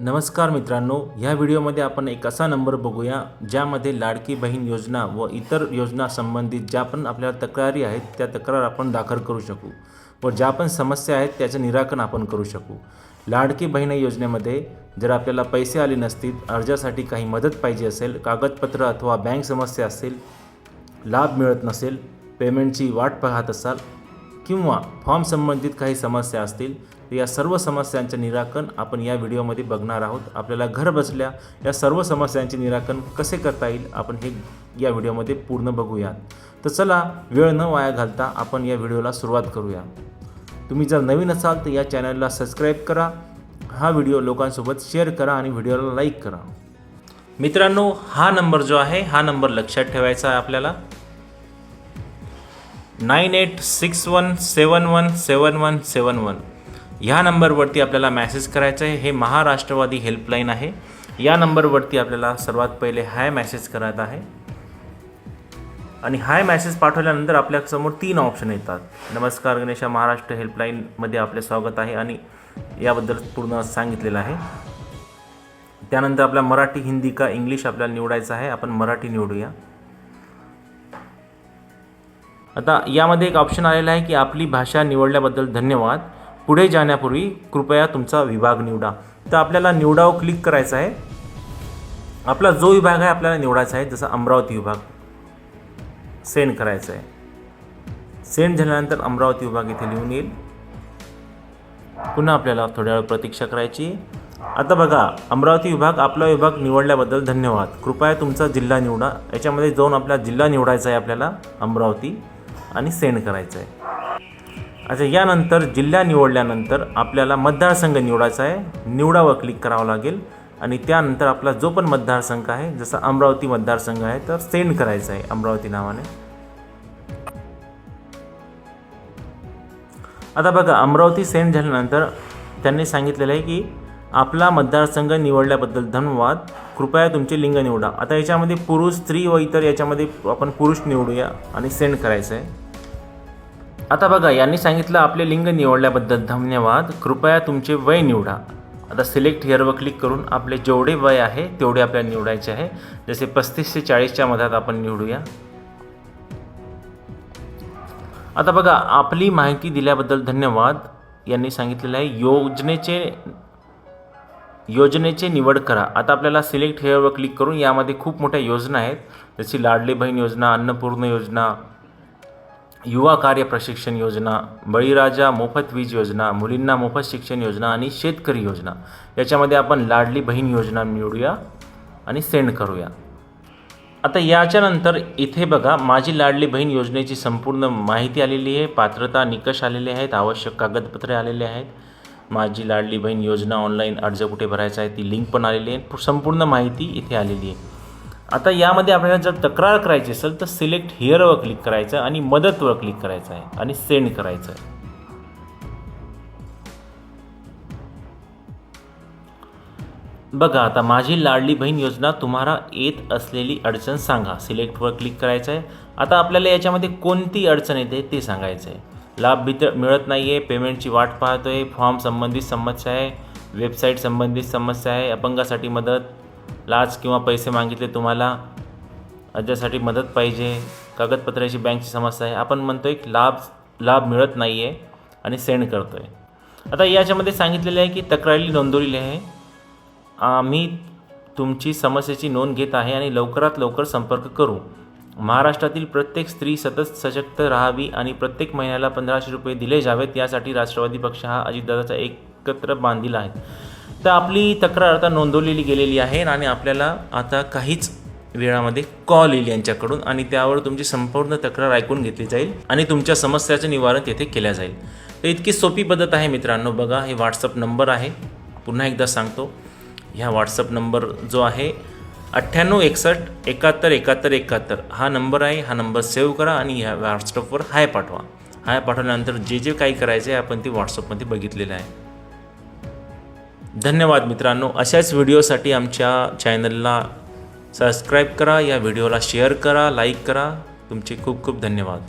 नमस्कार मित्रांनो, ह्या व्हिडिओमध्ये आपण एक असा नंबर बघूया ज्यामध्ये लाडकी बहीण योजना व इतर योजना संबंधित ज्या पण आपल्याला तक्रारी आहेत त्या तक्रार आपण दाखल करू शकू व ज्या पण समस्या आहेत त्याचं निराकरण आपण करू शकू। लाडकी बहीण योजनेमध्ये जर आपल्याला पैसे आले नसतील, अर्जासाठी काही मदत पाहिजे असेल, कागदपत्र अथवा बँक समस्या असेल, लाभ मिळत नसेल, पेमेंटची वाट पाहत असाल किंवा फॉर्म संबंधित काही समस्या असतील तर या सर्व समस्यांचे निराकरण आपण या व्हिडिओमध्ये बघणार आहोत। आपल्याला घर बसल्या या सर्व समस्यांचे निराकरण कसे करता येईल आपण हे या व्हिडिओमध्ये पूर्ण बघूया। तर चला वेळ न वाया घालता आपण या व्हिडिओला सुरुवात करूया। तुम्ही जर नवीन असाल तर या चॅनलला सबस्क्राईब करा, हा व्हिडिओ लोकांसोबत शेअर करा आणि व्हिडिओला लाईक करा। मित्रांनो, हा नंबर जो आहे हा नंबर लक्षात ठेवायचा आहे आपल्याला 9861717171 ह्या नंबरवरती आपल्याला मेसेज करायचा आहे। हे महाराष्ट्रवादी हेल्पलाईन आहे। या नंबरवरती आपल्याला सर्वात पहिले हाय मेसेज करायचा आहे आणि हाय मेसेज पाठवल्यानंतर आपल्यासमोर 3 ऑप्शन येतात। नमस्कार गणेशा महाराष्ट्र हेल्पलाईनमध्ये आपले स्वागत आहे आणि याबद्दल पूर्ण सांगितलेलं आहे। त्यानंतर आपला मराठी, हिंदी का इंग्लिश आपल्याला निवडायचं आहे। आपण मराठी निवडूया। आता यामध्ये एक ऑप्शन आलेला आहे की आपली भाषा निवडल्याबद्दल धन्यवाद, पुढे जाण्यापूर्वी कृपया तुमचा विभाग निवडा। तर आपल्याला निवडावर क्लिक करायचं आहे। आपला जो विभाग आहे आपल्याला निवडायचा आहे, जसं अमरावती विभाग सेंड करायचं आहे। सेंड झाल्यानंतर अमरावती विभाग इथे लिहून येईल। पुन्हा आपल्याला थोड्या वेळ प्रतीक्षा करायची। आता बघा, अमरावती विभाग, आपला विभाग निवडल्याबद्दल धन्यवाद, कृपया तुमचा जिल्हा निवडा। याच्यामध्ये जाऊन आपला जिल्हा निवडायचा आहे आपल्याला अमरावती आणि सेंड करायचं आहे। अच्छा, यानंतर जिल्हा निवडल्यानंतर आपल्याला मतदारसंघ निवडायचा आहे। निवडावर क्लिक करावं लागेल आणि त्यानंतर आपला जो पण मतदारसंघ आहे, जसं अमरावती मतदारसंघ आहे तर सेंड करायचा आहे अमरावती नावाने। आता बघा, अमरावती सेंड झाल्यानंतर त्यांनी सांगितलेलं आहे की आपला मतदारसंघ निवडल्याबद्दल धन्यवाद, कृपया तुमचे लिंग निवडा। आता याच्यामध्ये पुरुष, स्त्री व इतर याच्यामध्ये आपण पुरुष निवडूया आणि सेंड करायचं आहे। आता बघा, यांनी सांगितलं आपले लिंग निवडल्याबद्दल धन्यवाद, कृपया तुमचे वय निवडा। आता सिलेक्ट हिअरवर क्लिक करून आपले जेवढे वय आहे तेवढे आपल्याला निवडायचे आहे। जसे 35 ते 40च्या मधात आपण निवडूया। आता बघा, आपली माहिती दिल्याबद्दल धन्यवाद यांनी सांगितलेलं आहे योजनेचे निवड करा। आता आपल्याला सिलेक्ट हिअरवर क्लिक करून यामध्ये खूप मोठ्या योजना आहेत, जशी लाडली बहीण योजना, अन्नपूर्ण योजना, युवा कार्य प्रशिक्षण योजना, बळीराजा मोफत वीज योजना, मुलींना मोफत शिक्षण योजना आणि शेतकरी योजना। याच्यामध्ये आपण लाडली बहीण योजना निवडूया आणि सेंड करूया। आता याच्यानंतर इथे बघा, माझी लाडली बहीण योजनेची संपूर्ण माहिती आलेली आहे, पात्रता निकष आलेले आहेत, आवश्यक कागदपत्रे आलेले आहेत, माझी लाडली बहीण योजना ऑनलाईन अर्ज कुठे भरायचा आहे ती लिंक पण आलेली आहे, संपूर्ण माहिती इथे आलेली आहे। आता यामध्ये आपल्याला जर तक्रार करायची असेल तर सिलेक्ट हिअरवर क्लिक करायचं आणि मदतवर क्लिक करायचं आहे आणि सेंड करायचं आहे। बघा, आता माझी लाडली बहीण योजना तुम्हाला येत असलेली अडचण सांगा, सिलेक्टवर क्लिक करायचं आहे। आता आपल्याला याच्यामध्ये कोणती अडचण येते ते सांगायचं आहे। लाभ मिळत नाही आहे, पेमेंटची वाट पाहतो आहे, फॉर्म संबंधित समस्या आहे, वेबसाईट संबंधित समस्या आहे, अपंगासाठी मदत, लाच किंवा पैसे मागितले तुम्हाला, अर्जासाठी मदत पाहिजे, कागदपत्राची बँकची समस्या आहे। आपण म्हणतो एक लाभ मिळत नाही आहे आणि सेंड करतो आहे। आता याच्यामध्ये सांगितलेलं आहे की तक्रारी नोंदवलेली आहे, आम्ही तुमची समस्येची नोंद घेत आहे आणि लवकरात लवकर संपर्क करू। महाराष्ट्रातील प्रत्येक स्त्री सतत सशक्त राहावी आणि प्रत्येक महिन्याला 1500 रुपये दिले जावेत, यासाठी राष्ट्रवादी पक्ष हा अजितदादाचा एकत्र बांधील आहे। तर आपली तक्रार आता नोंदवलेली गेलेली आहे आणि आपल्याला आता काहीच वेळामध्ये कॉल येईल यांच्याकडून आणि त्यावर तुमची संपूर्ण तक्रार ऐकून घेतली जाईल आणि तुमच्या समस्याचं निवारण तेथे केल्या जाईल। तर इतकी सोपी पद्धत आहे मित्रांनो। बघा, हे व्हॉट्सअप नंबर आहे, पुन्हा एकदा सांगतो, ह्या व्हॉट्सअप नंबर जो आहे 9861717171 हा नंबर आहे। हा नंबर सेव्ह करा आणि ह्या व्हॉट्सअपवर हाय पाठवा। हाय पाठवल्यानंतर जे काही करायचं आहे आपण ते व्हॉट्सअपमध्ये बघितलेलं आहे। धन्यवाद मित्रांनो। अशाच व्हिडिओसाठी आमच्या चॅनलला सबस्क्राईब करा, या व्हिडिओला शेअर करा, लाईक करा। तुमचे खूप खूप धन्यवाद।